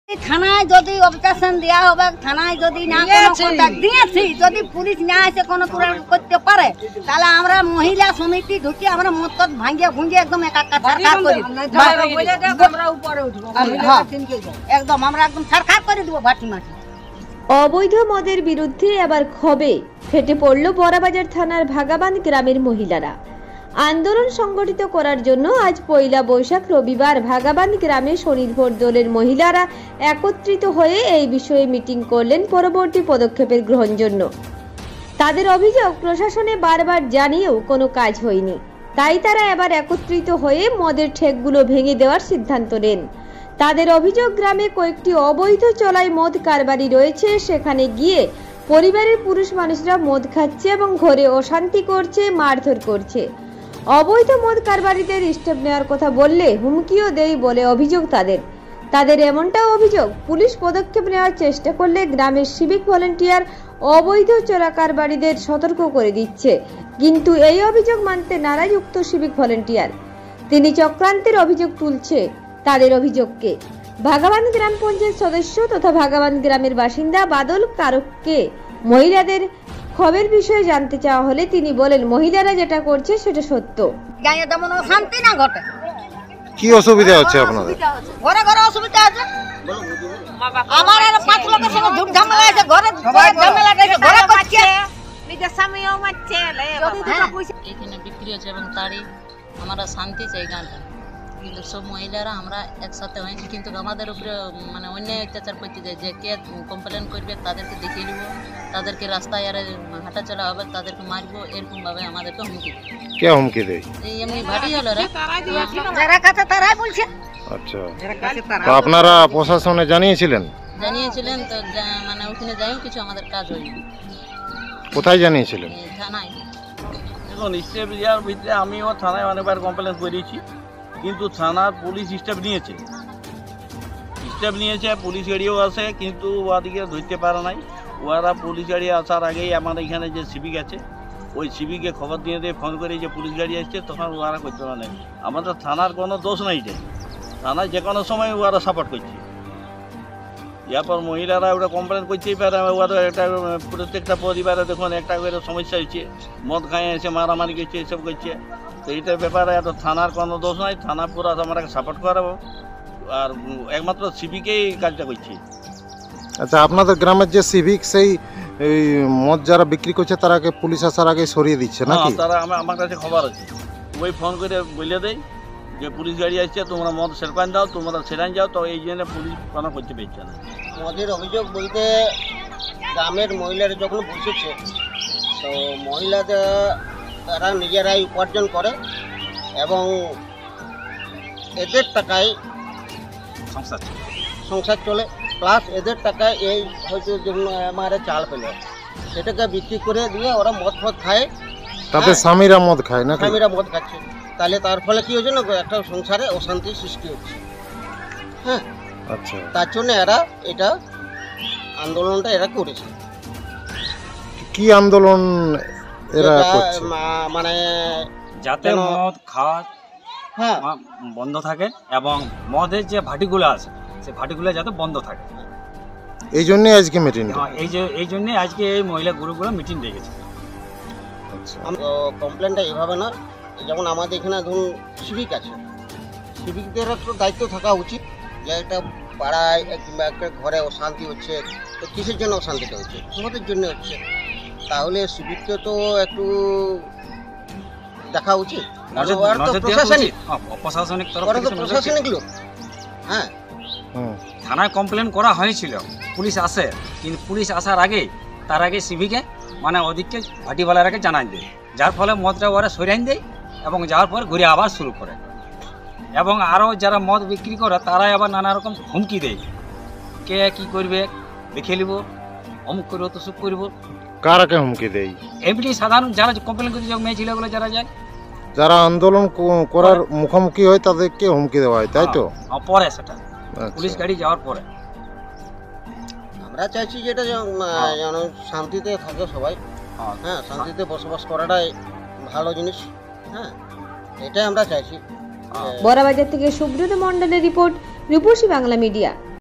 থানায় যদি অবজেকশন দেওয়া হবে, থানায় যদি না দিয়েছি, যদি পুলিশ না এসে কোনো তুলে করতে পারে, তাহলে আমরা মহিলা সমিতি ঢুকি আমরা মত ভাঙিয়ে ভুঙিয়ে একদম একাকার করি, একদম আমরা একদম ছাড়খাড় করে দেবো ভাটি মাটি। অবৈধ মদের বিরুদ্ধে আবার ক্ষোভে ফেটে পড়ল বড়াবাজার থানার ভাগাবান গ্রামের মহিলারা। আন্দোলন সংগঠিত করার জন্য আজ পয়লা বৈশাখ রবিবার ভাগাবান গ্রামে স্বনির্ভর দলের মহিলারা একত্রিত হয়ে এই বিষয়ে মিটিং করলেন পরবর্তী পদক্ষেপের গ্রহণ জন্য। তাদের অভিযোগ প্রশাসনে বারবার জানিয়েও কোনো কাজ হয়নি, তাই তারা এবার একত্রিত হয়ে মদের ঠেকগুলো ভেঙে দেওয়ার সিদ্ধান্ত নেন। তাদের অভিযোগ গ্রামে কয়েকটি অবৈধ চলায় মদ কারবারি রয়েছে, সেখানে গিয়ে পরিবারের পুরুষ মানুষরা মদ খাচ্ছে এবং ঘরে অশান্তি করছে, মারধর করছে। অবৈধ মদ কারবারিদের স্টেপ নেওয়ার কথা বললে হুমকিও দেয় বলে অভিযোগ তাদের এমনটাও অভিযোগ পুলিশ পদক্ষেপ নেওয়ার চেষ্টা করলে গ্রামের সিভিক ভলেন্টিয়ার অবৈধ চোরা কারবারিদের সতর্ক করে দিচ্ছে, কিন্তু এই অভিযোগ মানতে নারাজ উক্ত সিভিক ভলেন্টিয়ার। তিনি চক্রান্তের অভিযোগ তুলছে তাদের অভিযোগকে। ভাগাবান গ্রাম পঞ্চায়েত সদস্য তথা ভাগাবান গ্রামের বাসিন্দা বাদল কারককে মহিলাদের খবরের বিষয়ে জানতে চাওয়া হলে তিনি বলেন, মহিলারা যেটা করছে সেটা সত্য। গায়ে তেমন শান্তি না ঘটে। কি অসুবিধা হচ্ছে আপনাদের? ঘরে ঘরে অসুবিধা আছে। আমার আর 5 লোকের সঙ্গে ঝুট ঝামেলা আছে, ঘরে ঝামেলা আছে, ঘরে করছে নিজের স্বামীও মারছে। এখানে বিক্রি হচ্ছে এবং তারই আমরা শান্তি চাই গানটা, কিন্তু সব মহিলারা আমরা একসাথে হয়েছি, কিন্তু আমাদের উপরে মানে অন্যায় অত্যাচার করতে যায়। যে কে কমপ্লেন করবে তাদেরকে দেখিয়ে নিব, তাদেরকে রাস্তায় আর হাঁটা চলা হবে, তাদেরকে মারবো, এরকম ভাবে আমাদেরকে হুমকি দেয়। কে হুমকি দেয়? এই এমনি ভাটি হলো যারা কাছে তারাই বলছে। আচ্ছা, তো আপনারা প্রশাসনে জানিয়েছিলেন? জানিয়েছিলেন তো মানে ওখানে যাইও কিছু আমাদের কাজ হয়নি। কোথায় জানিয়েছিলেন? থানায়। দেখুন, স্টেপ দেওয়ার ভিতরে আমিও থানায় অনেকবার কমপ্লেন করেছি, কিন্তু থানার পুলিশ স্টেপ নিয়েছে, পুলিশ গাড়িও আছে, কিন্তু ওদিকে ধরতে পারে নাই। ওরা পুলিশ গাড়ি আসার আগেই আমাদের এখানে যে সিভিক আছে ওই সিভিকে খবর দিয়ে ফোন করে যে পুলিশ গাড়ি আসছে, তখন ওরা করতে পারে নাই। আমাদের থানার কোনো দোষ নাই, যে থানায় যে কোনো সময় ওরা সাপোর্ট করছে। এরপর মহিলারা ওটা কমপ্লেন করতেই পারে। ওরা একটা প্রত্যেকটা পরিবারে দেখুন একটা করে সমস্যা হচ্ছে, মদ খায় এসে মারামারি করছে, এসব করছে। তো এইটার ব্যাপারে এত থানার কোনো দোষ নাই, থানা পুরো আমরা সাপোর্ট করাবো, আর একমাত্র সিভিকেই কাজটা করছি। আচ্ছা, আপনাদের গ্রামের যে সিভিক সেই মদ যারা বিক্রি করছে তারাকে পুলিশ আসার আগে সরিয়ে দিচ্ছে নাকি? তারা আমার কাছে খবর আছে, ওই ফোন করে বলে দেয় যে পুলিশ গাড়ি আসছে, তোমরা মদ সেরকান দাও, তোমরা সেরান যাও। তো এই জন্য পুলিশ কোনো করতে পেরেছে না। মদের অভিযোগ বলতে গ্রামের মহিলারা যখন বসেছে, তো মহিলাদের তারা নিজেরাই উপার্জন করে এবং এদের টাকায় সংসার চলে, প্লাস এদের টাকায় এই হয়তো যেমন আমার চাল পেলে সেটাকে বিক্রি করে দিয়ে ওরা মদ খায়, তাতে স্বামীরা মদ খায় না? স্বামীরা মদ খাচ্ছে, তাহলে তার ফলে কি হচ্ছে না, একটা সংসারে অশান্তির সৃষ্টি হচ্ছে। হ্যাঁ, আচ্ছা, তার জন্য এরা এটা আন্দোলনটা এরা করেছে। কি আন্দোলন এরা করছে? মানে যাতে মদ খাওয়া বন্ধ থাকে এবং মদের যে ভাটিগুলো আছে সেই ভাটিগুলো যাতে বন্ধ থাকে, এই জন্য আজকে মিটিং। এই জন্য আজকে এই মহিলা গ্রুপগুলো মিটিং ডেকেছে। কমপ্লেনটা এভাবে না, যেমন আমাদের এখানে ধরুন সিভিক আছে, সিভিকদের তো দায়িত্ব থাকা উচিত যে একটা পাড়ায় কিংবা একটা ঘরে অশান্তি হচ্ছে, তো কিসের জন্য অশান্তিটা হচ্ছে? তোমাদের জন্য হচ্ছে, তাহলে সিভিককে তো একটু দেখা উচিত। প্রশাসনিক লোক, হ্যাঁ, থানায় কমপ্লেন করা হয়েছিল, পুলিশ আসে, কিন্তু পুলিশ আসার আগে তার আগে সিভিকে মানে ওদিককে ভাটিওয়ালারাকে জানাই দেয়, যার ফলে মদটা ওরা সরিয়ে দেয় এবং যাওয়ার পর ঘুরে আবার শুরু করে। এবং আরও যারা মদ বিক্রি করে তারাই আবার নানা রকম হুমকি দেয়, কে কি করবে দেখে নিব, অমুক করবো তো সুখ করবো। কারাকে হুমকি দেয়? এমনি সাধারণ যারা কমপ্লেন করতে মেয়ে ছেলেগুলো যারা যায়, যারা আন্দোলন করার মুখোমুখি হয় তাদেরকে হুমকি দেওয়া হয়, তাই তো? পরে সেটা পুলিশ গাড়ি যাওয়ার পরে। আমরা চাইছি যেটা যেন শান্তিতে থাকে সবাই, হ্যাঁ, শান্তিতে বসবাস করাটাই ভালো জিনিস। হ্যাঁ, এটাই আমরা চাইছি। বড়াবাজার থেকে সুব্রত মণ্ডলের রিপোর্ট, রূপসী বাংলা মিডিয়া।